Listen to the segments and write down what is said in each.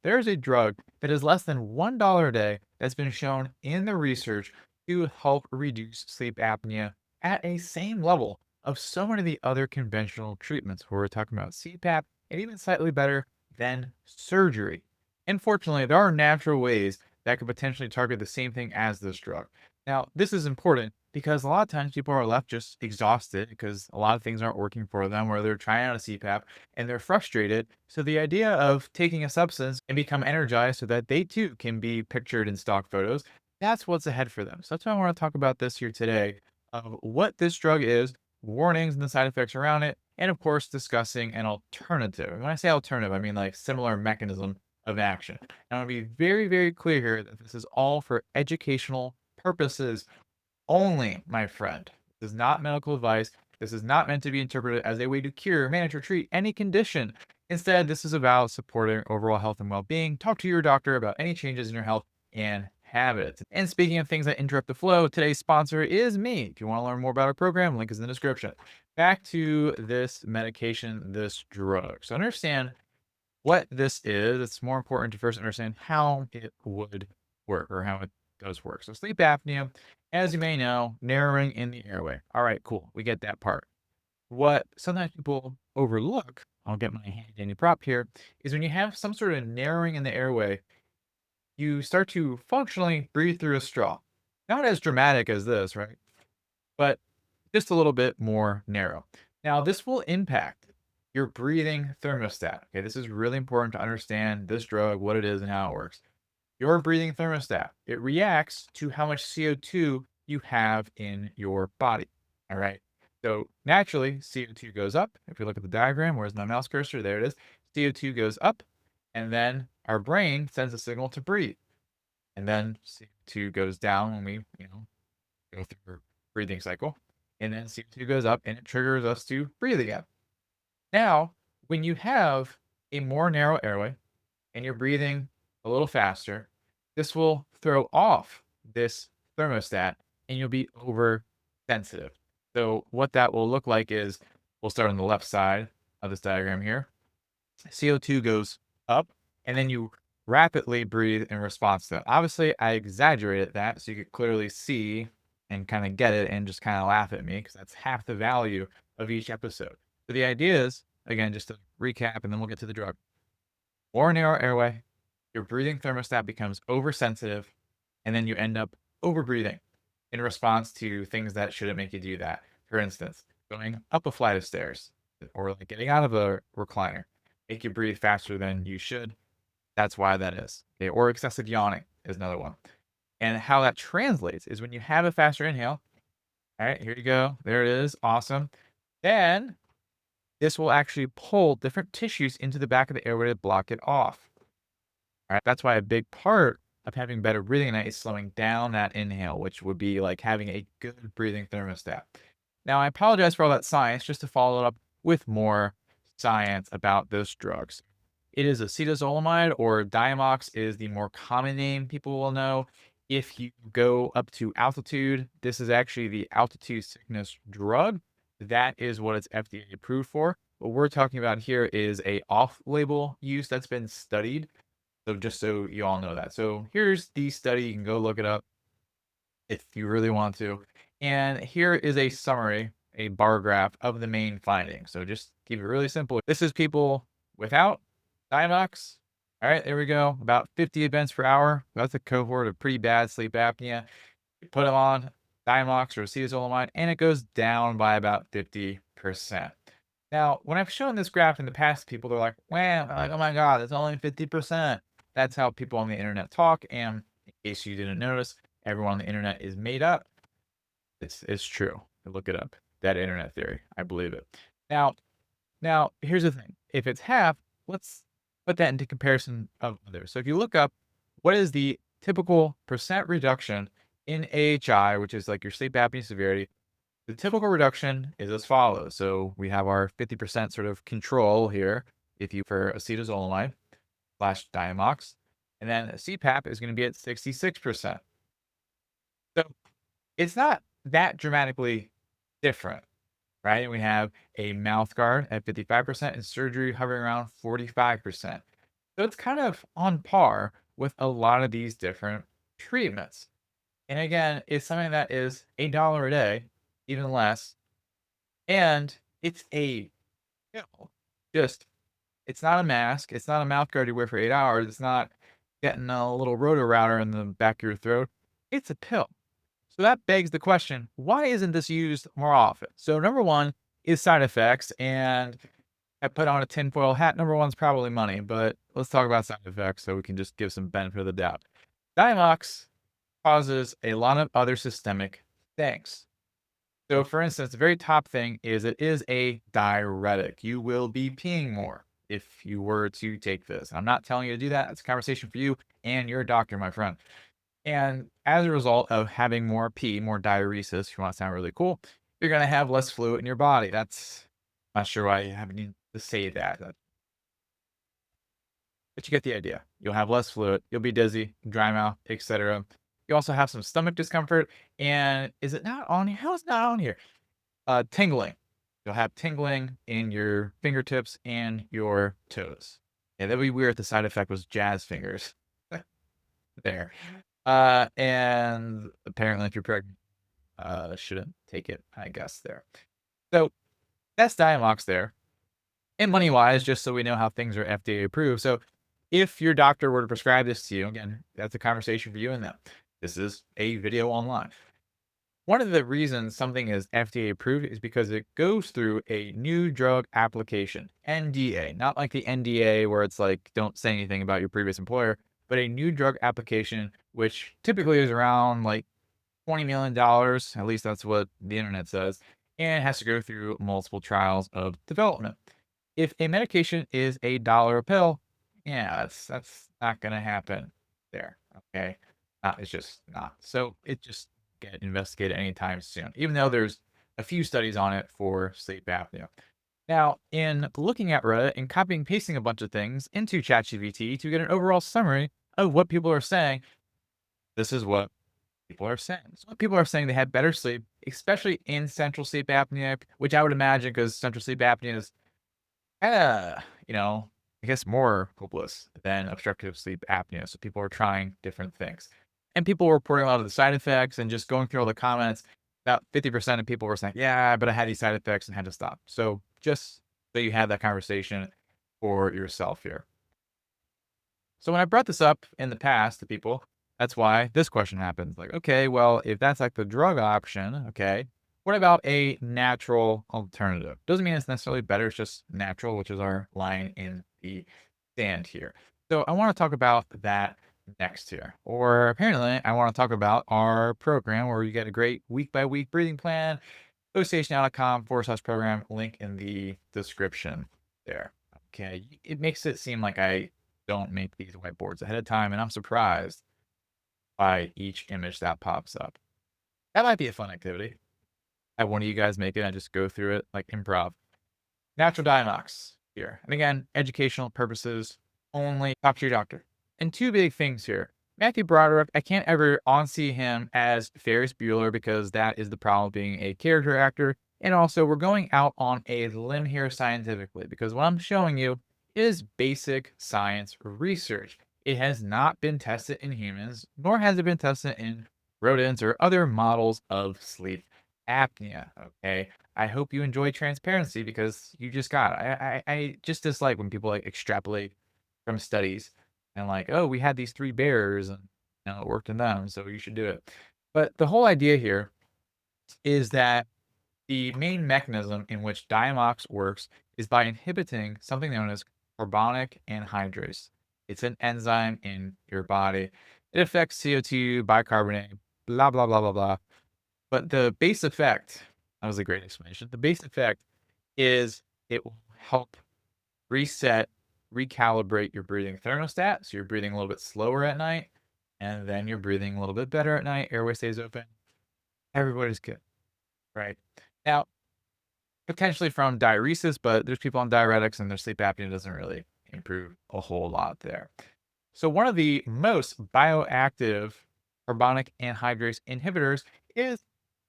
there's a drug that is less than $1 a day that's been shown in the research to help reduce sleep apnea at a same level of so many of the other conventional treatments. Where we're talking about CPAP and even slightly better than surgery. Unfortunately, there are natural ways that could potentially target the same thing as this drug. Now, this is important because a lot of times people are left just exhausted because a lot of things aren't working for them, or they're trying out a CPAP and they're frustrated. So the idea of taking a substance and become energized so that they too can be pictured in stock photos, that's what's ahead for them. So that's why I want to talk about this here today of what this drug is, warnings and the side effects around it, and of course discussing an alternative. When I say alternative, I mean like similar mechanism of action. And I want to be very, very clear here that this is all for educational purposes only, my friend. This is not medical advice. This is not meant to be interpreted as a way to cure, manage, or treat any condition. Instead, this is about supporting overall health and well being. Talk to your doctor about any changes in your health and habits. And speaking of things that interrupt the flow, today's sponsor is me. If you want to learn more about our program, link is in the description. Back to this medication, this drug. So understand what this is. It's more important to first understand how it would work or how it does work. So sleep apnea, as you may know, narrowing in the airway. All right, cool. We get that part. What sometimes people overlook, I'll get my hand dandy prop here, is when you have some sort of narrowing in the airway, you start to functionally breathe through a straw. Not as dramatic as this, right? But just a little bit more narrow. Now, this will impact your breathing thermostat. Okay, this is really important to understand this drug, what it is, and how it works. Your breathing thermostat, it reacts to how much CO2 you have in your body. All right. So naturally, CO2 goes up. If you look at the diagram, where's my mouse cursor? There it is. CO2 goes up, and then our brain sends a signal to breathe. And then CO2 goes down when we, go through our breathing cycle. And then CO2 goes up and it triggers us to breathe again. Now, when you have a more narrow airway and you're breathing a little faster, this will throw off this thermostat and you'll be oversensitive. So, what that will look like is we'll start on the left side of this diagram here. CO2 goes up, and then you rapidly breathe in response to that. Obviously, I exaggerated that so you could clearly see and kind of get it and just kind of laugh at me because that's half the value of each episode. So the idea is, again, just to recap, and then we'll get to the drug. More narrow airway, your breathing thermostat becomes oversensitive, and then you end up overbreathing in response to things that shouldn't make you do that. For instance, going up a flight of stairs or like getting out of a recliner make you breathe faster than you should. That's why that is. Okay, or excessive yawning is another one. And how that translates is when you have a faster inhale. All right, here you go. There it is. Awesome. Then this will actually pull different tissues into the back of the airway to block it off. All right, that's why a big part of having better breathing at night is slowing down that inhale, which would be like having a good breathing thermostat. Now, I apologize for all that science, just to follow it up with more science about those drugs. It is acetazolamide, or Diamox is the more common name people will know. If you go up to altitude, this is actually the altitude sickness drug. That is what it's FDA approved for. What we're talking about here is a off-label use that's been studied. So just so you all know that. So here's the study. You can go look it up if you really want to. And here is a summary, a bar graph of the main findings. So just keep it really simple. This is people without Diamox. All right, there we go. About 50 events per hour. That's a cohort of pretty bad sleep apnea. You put them on Diamox or acetazolamide, and it goes down by about 50%. Now, when I've shown this graph in the past, people they're like, "Wow, like, oh my God, it's only 50%." That's how people on the internet talk. And in case you didn't notice, everyone on the internet is made up. It's true. Look it up. That internet theory. I believe it. Now, here's the thing. If it's half, let's put that into comparison of others. So if you look up what is the typical percent reduction in AHI, which is like your sleep apnea severity, the typical reduction is as follows. So we have our 50% sort of control here, if you for acetazolamide slash Diamox, and then CPAP is going to be at 66%. So it's not that dramatically different, right? We have a mouth guard at 55% and surgery hovering around 45%. So it's kind of on par with a lot of these different treatments. And again, it's something that is $1 a day, even less, and it's a pill. Just it's not a mask, it's not a mouth guard you wear for 8 hours, it's not getting a little roto router in the back of your throat. It's a pill. So that begs the question, why isn't this used more often? So number 1 is side effects, and I put on a tinfoil hat. Number 1 is probably money, but let's talk about side effects so we can just give some benefit of the doubt. Diamox causes a lot of other systemic things. So, for instance, the very top thing is it is a diuretic. You will be peeing more if you were to take this. I'm not telling you to do that. It's a conversation for you and your doctor, my friend. And as a result of having more pee, more diuresis, if you want to sound really cool, you're going to have less fluid in your body. That's not sure why you haven't need to say that, but you get the idea. You'll have less fluid, you'll be dizzy, dry mouth, etc. You also have some stomach discomfort. And is it not on here? How is it not on here? Tingling. You'll have tingling in your fingertips and your toes. Yeah, that'd be weird if the side effect was jazz fingers. There. And apparently if you're pregnant, shouldn't take it, I guess there. So that's Diamox there. And money wise, just so we know how things are FDA approved. So if your doctor were to prescribe this to you, again, that's a conversation for you and them. This is a video online. One of the reasons something is FDA approved is because it goes through a new drug application, NDA, not like the NDA where it's like, don't say anything about your previous employer, but a new drug application, which typically is around like $20 million. At least that's what the internet says, and has to go through multiple trials of development. If a medication is $1 a pill, yeah, that's not gonna happen there. Okay. It's just not. So it just get investigated anytime soon, even though there's a few studies on it for sleep apnea. Now, in looking at Reddit and copying and pasting a bunch of things into ChatGPT to get an overall summary of what people are saying, this is what people are saying. So what people are saying they had better sleep, especially in central sleep apnea, which I would imagine because central sleep apnea is kinda, I guess more hopeless than obstructive sleep apnea, so people are trying different things. And people were reporting a lot of the side effects and just going through all the comments, about 50% of people were saying, "Yeah, but I had these side effects and had to stop." So, just so you have that conversation for yourself here. So when I brought this up in the past to people, that's why this question happens. Like, okay, well, if that's like the drug option, okay, what about a natural alternative? Doesn't mean it's necessarily better, it's just natural, which is our line in the sand here. So I want to talk about that next here. Or apparently, I want to talk about our program where you get a great week by week breathing plan, oceanational.com/program, link in the description there. Okay, it makes it seem like I don't make these whiteboards ahead of time, and I'm surprised by each image that pops up. That might be a fun activity. Have one of you guys make it and just go through it like improv. Natural Dianox here. And again, educational purposes only. Talk to your doctor. And two big things here. Matthew Broderick, I can't ever unsee him as Ferris Bueller because that is the problem with being a character actor. And also, we're going out on a limb here scientifically because what I'm showing you is basic science research. It has not been tested in humans, nor has it been tested in rodents or other models of sleep apnea. Okay. I hope you enjoy transparency because you just got it. I just dislike when people like extrapolate from studies and like, oh, we had these three bears and it worked in them, so you should do it. But the whole idea here is that the main mechanism in which Diamox works is by inhibiting something known as carbonic anhydrase. It's an enzyme in your body. It affects CO2, bicarbonate, blah, blah, blah, blah, blah. But the base effect, that was a great explanation. The base effect is it will help reset, recalibrate your breathing thermostat. So you're breathing a little bit slower at night, and then you're breathing a little bit better at night. Airway stays open. Everybody's good, right? Now, potentially from diuresis, but there's people on diuretics and their sleep apnea doesn't really improve a whole lot there. So one of the most bioactive carbonic anhydrase inhibitors is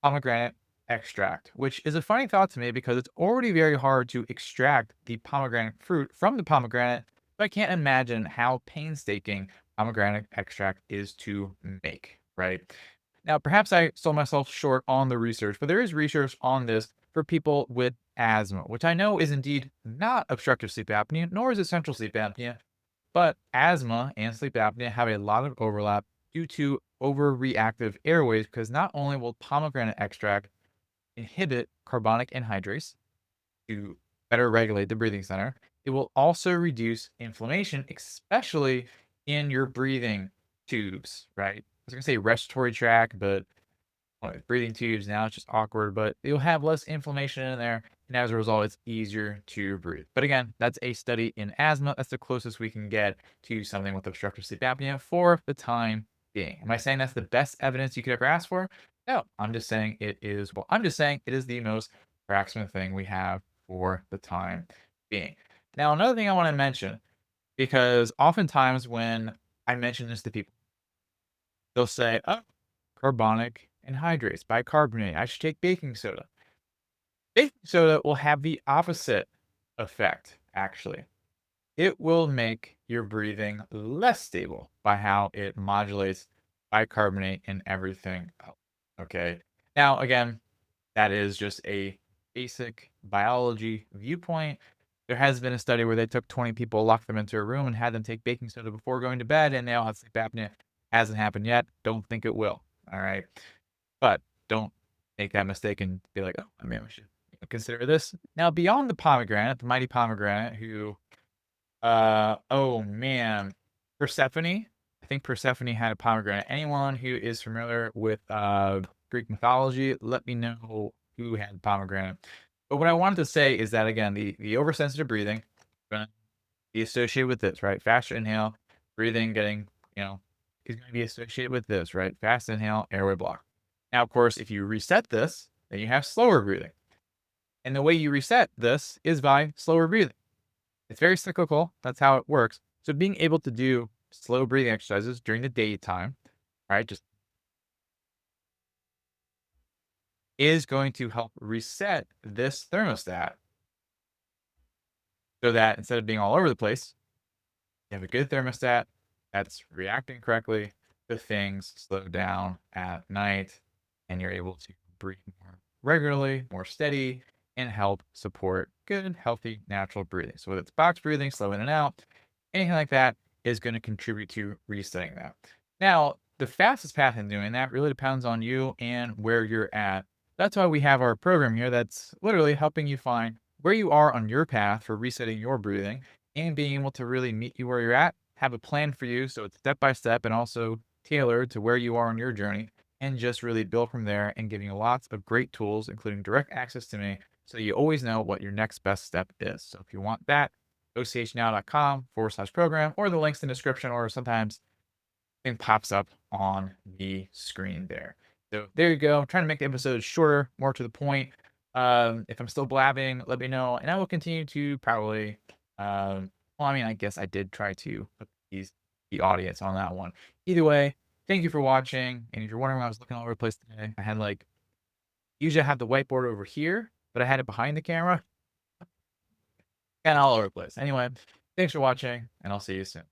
pomegranate extract, which is a funny thought to me because it's already very hard to extract the pomegranate fruit from the pomegranate. So I can't imagine how painstaking pomegranate extract is to make, right? Now, perhaps I sold myself short on the research, but there is research on this for people with asthma, which I know is indeed not obstructive sleep apnea, nor is it central sleep apnea, but asthma and sleep apnea have a lot of overlap due to overreactive airways because not only will pomegranate extract inhibit carbonic anhydrase, to better regulate the breathing center. It will also reduce inflammation, especially in your breathing tubes, right? I was gonna say respiratory tract, but with breathing tubes now it's just awkward, but you'll have less inflammation in there, and as a result, it's easier to breathe. But again, that's a study in asthma. That's the closest we can get to something with obstructive sleep apnea for the time being. Am I saying that's the best evidence you could ever ask for? No, I'm just saying it is. Well, I'm just saying it is the most approximate thing we have for the time being. Now, another thing I want to mention, because oftentimes when I mention this to people, they'll say, "Oh, carbonic anhydrase, bicarbonate. I should take baking soda." Baking soda will have the opposite effect, actually. It will make your breathing less stable by how it modulates bicarbonate and everything else. Okay. Now, again, that is just a basic biology viewpoint. There has been a study where they took 20 people, locked them into a room, and had them take baking soda before going to bed, and they all had sleep apnea. Hasn't happened yet. Don't think it will. All right. But don't make that mistake and be like, "Oh, I mean, we should consider this." Now, beyond the pomegranate, the mighty pomegranate, who, oh man, Persephone. I think Persephone had a pomegranate. Anyone who is familiar with Greek mythology, let me know who had pomegranate. But what I wanted to say is that again, the oversensitive breathing gonna be associated with this, right? Faster inhale, breathing getting, you know, is going to be associated with this, right? Fast inhale, airway block. Now, of course, if you reset this, then you have slower breathing. And the way you reset this is by slower breathing. It's very cyclical. That's how it works. So being able to do slow breathing exercises during the daytime, right, just is going to help reset this thermostat so that instead of being all over the place, you have a good thermostat that's reacting correctly to things, slow down at night, and you're able to breathe more regularly, more steady, and help support good, healthy, natural breathing. So whether it's box breathing, slow in and out, anything like that is going to contribute to resetting that. Now, the fastest path in doing that really depends on you and where you're at. That's why we have our program here that's literally helping you find where you are on your path for resetting your breathing and being able to really meet you where you're at, have a plan for you so it's step by step and also tailored to where you are on your journey, and just really build from there and giving you lots of great tools, including direct access to me, so you always know what your next best step is. So if you want that, ochnow.com/program, or the links in the description, or sometimes thing pops up on the screen there. So there you go. I'm trying to make the episodes shorter, more to the point. If I'm still blabbing, let me know, and I will continue to probably. Well, I mean, I guess I did try to appease the audience on that one. Either way, thank you for watching. And if you're wondering why I was looking all over the place today, I had like usually I have the whiteboard over here, but I had it behind the camera and all over the place. Anyway, thanks for watching, and I'll see you soon.